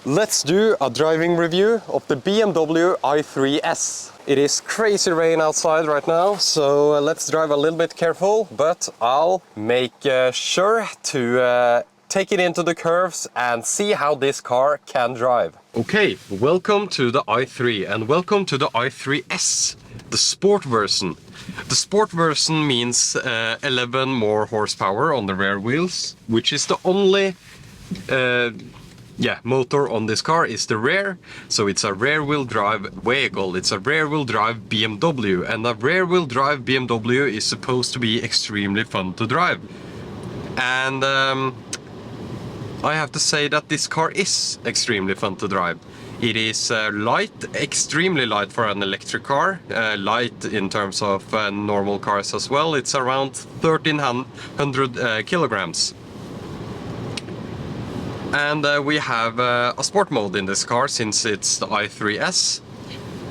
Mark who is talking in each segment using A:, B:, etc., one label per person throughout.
A: Let's do a driving review of the BMW i3S. It is crazy rain outside right now, so let's drive a little bit careful, but I'll make sure to take it into the curves and see how this car can drive. Okay, welcome to the i3 and welcome to the i3S, the sport version. The sport version means 11 more horsepower on the rear wheels, which is the only motor on this car is the rear, so it's a rear-wheel drive vehicle. It's a rear-wheel drive BMW, and a rear-wheel drive BMW is supposed to be extremely fun to drive. And I have to say that this car is extremely fun to drive. It is light, extremely light for an electric car, light in terms of normal cars as well. It's around 1300 kilograms. And we have a sport mode in this car since it's the i3S.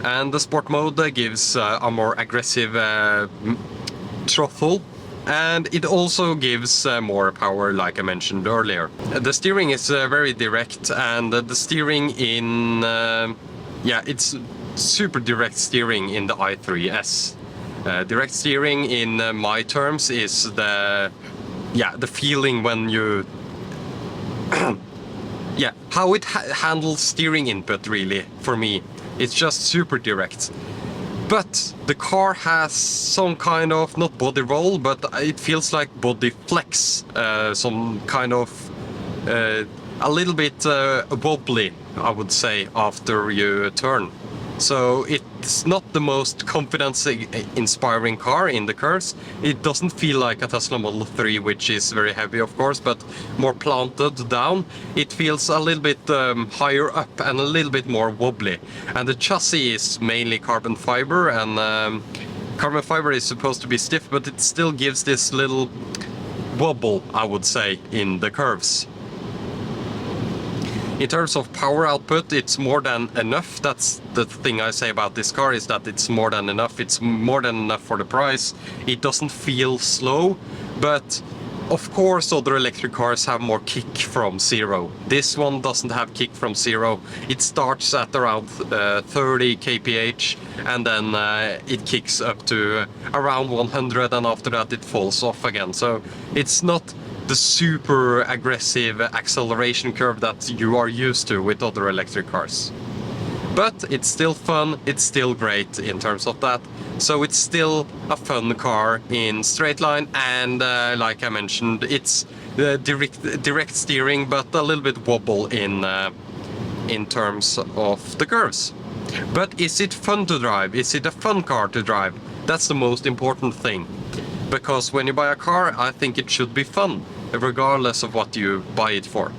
A: And the sport mode gives a more aggressive throttle. And it also gives more power, like I mentioned earlier. The steering is very direct, and the steering in... it's super direct steering in the i3S. Direct steering in my terms is the feeling when you... how it handles steering input, really, for me. It's just super direct. But the car has some kind of, not body roll, but it feels like body flex. Some kind of, a little bit wobbly, I would say, after you turn. So it's not the most confidence-inspiring car in the curves. It doesn't feel like a Tesla Model 3, which is very heavy, of course, but more planted down. It feels a little bit higher up and a little bit more wobbly. And the chassis is mainly carbon fiber, and carbon fiber is supposed to be stiff, but it still gives this little wobble, I would say, in the curves. In terms of power output, it's more than enough. That's the thing I say about this car, is that it's more than enough. It's more than enough for the price. It doesn't feel slow, but of course other electric cars have more kick from zero. This one doesn't have kick from zero. It starts at around 30 kph, and then it kicks up to around 100, and after that it falls off again. So it's not the super aggressive acceleration curve that you are used to with other electric cars. But it's still fun, it's still great in terms of that. So it's still a fun car in straight line, and like I mentioned, it's direct steering, but a little bit wobble in terms of the curves. But is it fun to drive? Is it a fun car to drive? That's the most important thing. Because when you buy a car, I think it should be fun, regardless of what you buy it for.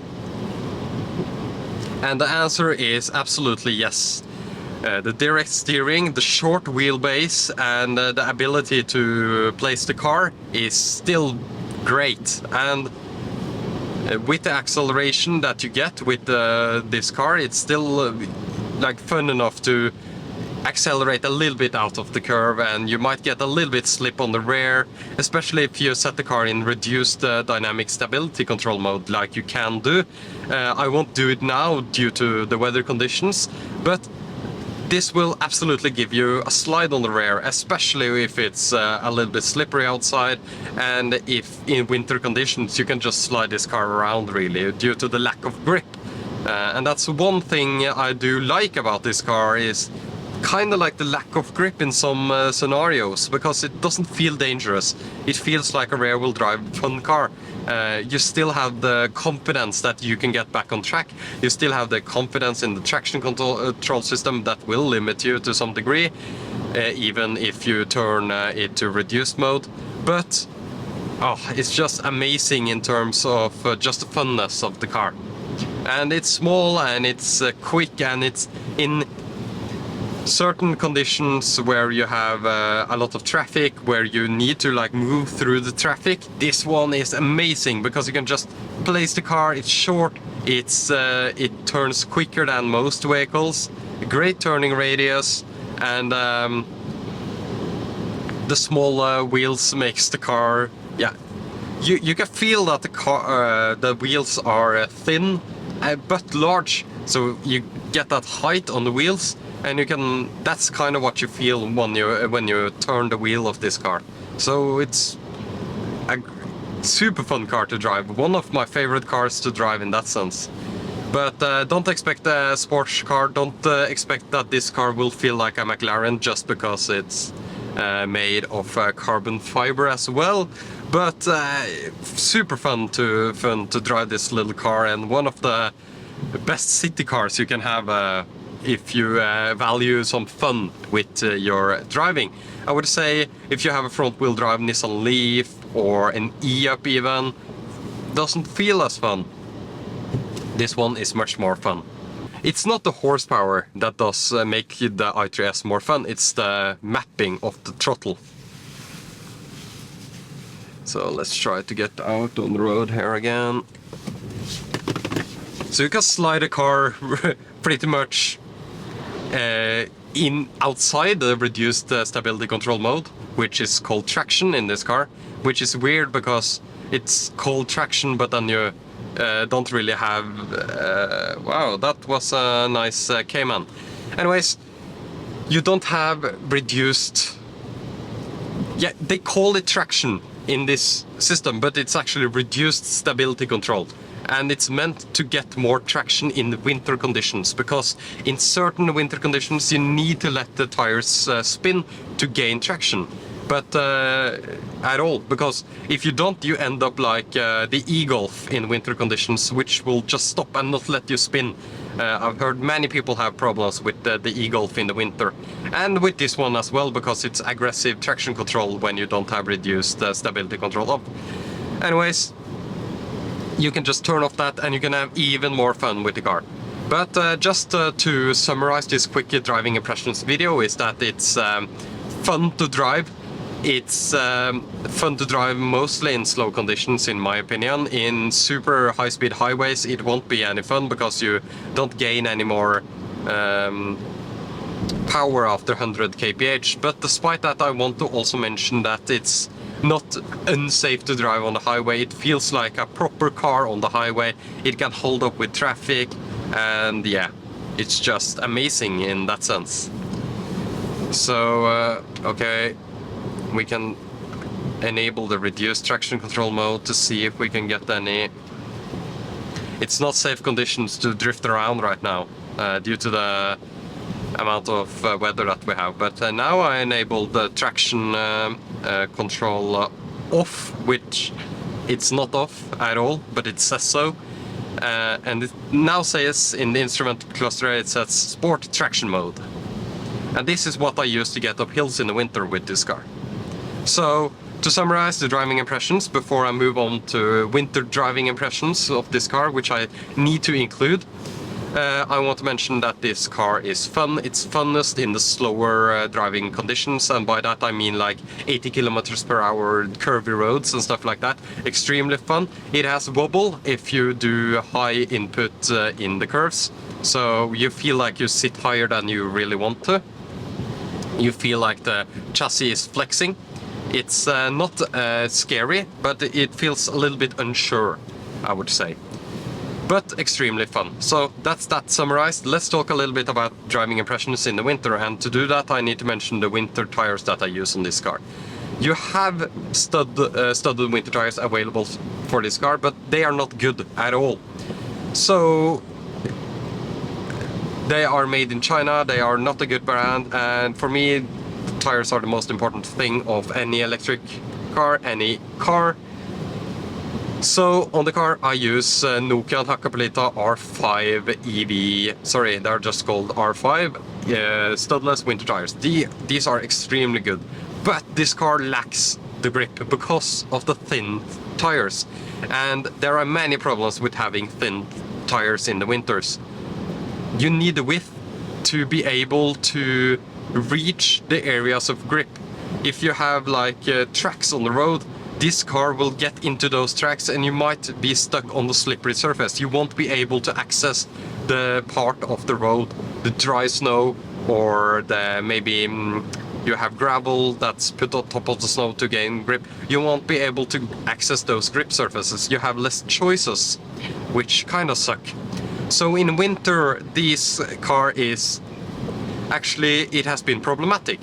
A: And the answer is absolutely yes. The direct steering, the short wheelbase, and the ability to place the car is still great. And with the acceleration that you get with this car, it's still like fun enough to accelerate a little bit out of the curve, and you might get a little bit slip on the rear, especially if you set the car in reduced dynamic stability control mode, like you can do. I won't do it now due to the weather conditions, but this will absolutely give you a slide on the rear, especially if it's a little bit slippery outside, and if in winter conditions you can just slide this car around, really, due to the lack of grip. And that's one thing I do like about this car, is kind of like the lack of grip in some scenarios, because it doesn't feel dangerous. It feels like a rear-wheel drive fun car. You still have the confidence that you can get back on track. You still have the confidence in the traction control system that will limit you to some degree, even if you turn it to reduced mode. But it's just amazing in terms of just the funness of the car. And it's small, and it's quick, and it's in certain conditions where you have a lot of traffic, where you need to like move through the traffic. This one is amazing because you can just place the car. It's short, it turns quicker than most vehicles, great turning radius, and the small wheels makes the car, you can feel that the wheels are thin but large. So you get that height on the wheels, and you can. That's kind of what you feel when you turn the wheel of this car. So it's a super fun car to drive. One of my favorite cars to drive in that sense. But don't expect a sports car. Don't expect that this car will feel like a McLaren just because it's made of carbon fiber as well. But super fun to drive this little car, and one of the best city cars you can have if you value some fun with your driving. I would say if you have a front-wheel drive Nissan Leaf or an E-Up even, doesn't feel as fun. This one is much more fun. It's not the horsepower that does make the i3S more fun, it's the mapping of the throttle. So let's try to get out on the road here again. So you can slide a car pretty much in outside the reduced stability control mode, which is called traction in this car, which is weird because it's called traction, but then you don't really have... wow, that was a nice Cayman. Anyways, you don't have reduced... Yeah, they call it traction in this system, but it's actually reduced stability control. And it's meant to get more traction in the winter conditions, because in certain winter conditions you need to let the tires spin to gain traction. But at all, because if you don't, you end up like the e-Golf in winter conditions, which will just stop and not let you spin. I've heard many people have problems with the e-Golf in the winter, and with this one as well, because it's aggressive traction control when you don't have reduced stability control up. Anyways, you can just turn off that and you can have even more fun with the car. But just to summarize this quick driving impressions video, is that it's fun to drive. It's fun to drive mostly in slow conditions, in my opinion. In super high-speed highways it won't be any fun because you don't gain any more power after 100 kph. But despite that, I want to also mention that it's not unsafe to drive on the highway. It feels like a proper car on the highway. It can hold up with traffic, and yeah, it's just amazing in that sense. So okay, we can enable the reduced traction control mode to see if we can get any... It's not safe conditions to drift around right now due to the amount of weather that we have, but now I enabled the traction control off, which it's not off at all, but it says so. And it now says in the instrument cluster, it says sport traction mode. And this is what I use to get up hills in the winter with this car. So, to summarize the driving impressions before I move on to winter driving impressions of this car, which I need to include, I want to mention that this car is fun. It's funnest in the slower driving conditions, and by that I mean like 80 kilometers per hour curvy roads and stuff like that. Extremely fun. It has wobble if you do high input in the curves, so you feel like you sit higher than you really want to. You feel like the chassis is flexing. It's not scary, but it feels a little bit unsure, I would say. But extremely fun. So that's that summarized. Let's talk a little bit about driving impressions in the winter, and to do that I need to mention the winter tires that I use on this car. You have studded winter tires available for this car, but they are not good at all. So they are made in China, they are not a good brand, and for me tires are the most important thing of any electric car, any car. So on the car I use Nokian Hakkapeliitta R5 EV, sorry, they're just called R5 studless winter tires. These are extremely good, but this car lacks the grip because of the thin tires, and there are many problems with having thin tires in the winters. You need the width to be able to reach the areas of grip. If you have like tracks on the road, this car will get into those tracks and you might be stuck on the slippery surface. You won't be able to access the part of the road, the dry snow, or the maybe you have gravel that's put on top of the snow to gain grip. You won't be able to access those grip surfaces. You have less choices, which kind of suck. So in winter, this car is actually, it has been problematic.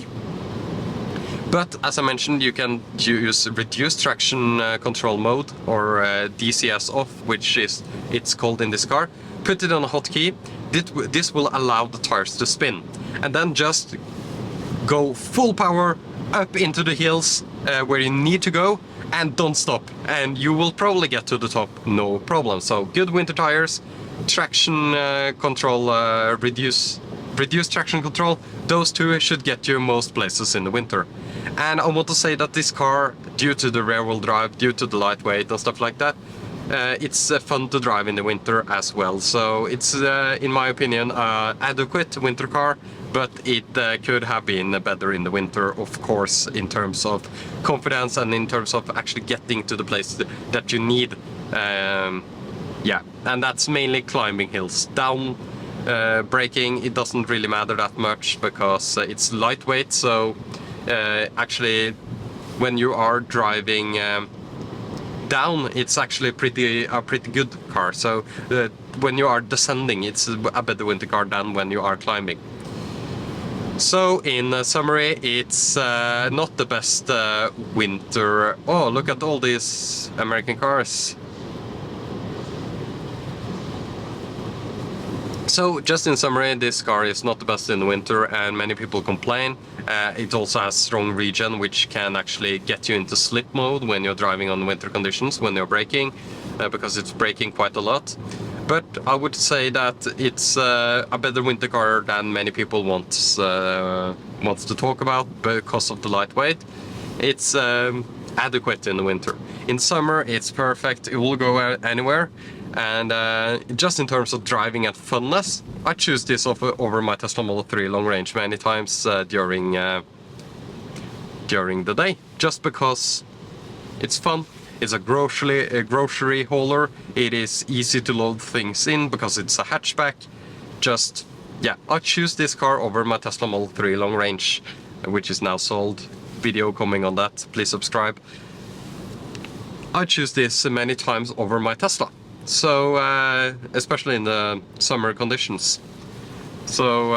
A: But as I mentioned, you can use reduced traction control mode, or DCS off, which is it's called in this car. Put it on a hotkey. This will allow the tires to spin, and then just go full power up into the hills where you need to go, and don't stop, and you will probably get to the top no problem. So good winter tires, traction control, reduced traction control, those two should get you most places in the winter. And I want to say that this car, due to the rear wheel drive, due to the lightweight and stuff like that, it's fun to drive in the winter as well. So it's in my opinion adequate winter car, but it could have been better in the winter, of course, in terms of confidence and in terms of actually getting to the place that you need. Yeah, and that's mainly climbing hills. Down braking, it doesn't really matter that much because it's lightweight. So actually, when you are driving down, it's actually a pretty good car. So when you are descending, it's a better winter car than when you are climbing. So in summary, it's not the best winter. Oh, look at all these American cars. So just in summary, this car is not the best in the winter, and many people complain. It also has strong regen, which can actually get you into slip mode when you're driving on winter conditions, when you're braking, because it's braking quite a lot. But I would say that it's a better winter car than many people wants to talk about because of the lightweight. It's adequate in the winter. In summer, it's perfect. It will go anywhere. And just in terms of driving and funness, I choose this over my Tesla Model 3 long range many times during the day, just because it's fun. It's a grocery hauler. It is easy to load things in because it's a hatchback. Just, yeah, I choose this car over my Tesla Model 3 long range, which is now sold. Video coming on that, please subscribe. I choose this many times over my Tesla. So, especially in the summer conditions. So,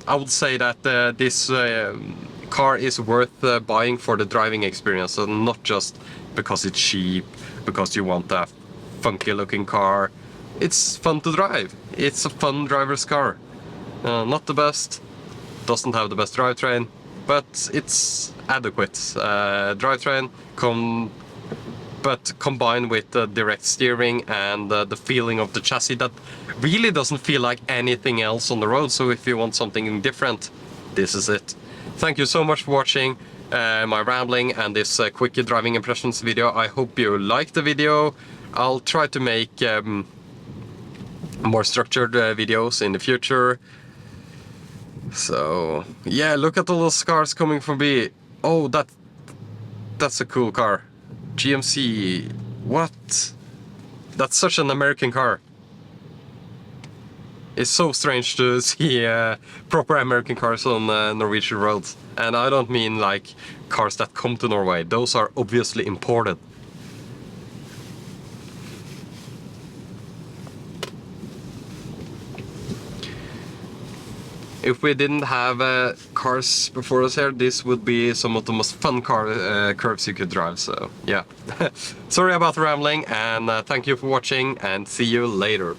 A: I would say that this car is worth buying for the driving experience, and not just because it's cheap, because you want a funky looking car. It's fun to drive. It's a fun driver's car. Not the best, doesn't have the best drivetrain, but it's adequate drivetrain, but combined with the direct steering and the feeling of the chassis that really doesn't feel like anything else on the road. So if you want something different, this is it. Thank you so much for watching my rambling and this quick driving impressions video. I hope you liked the video. I'll try to make more structured videos in the future. So yeah, look at all those cars coming from me. Oh, that's a cool car. GMC, what? That's such an American car. It's so strange to see proper American cars on Norwegian roads. And I don't mean like cars that come to Norway. Those are obviously imported. If we didn't have cars before us here, this would be some of the most fun curves you could drive, so yeah. Sorry about the rambling, and thank you for watching, and see you later.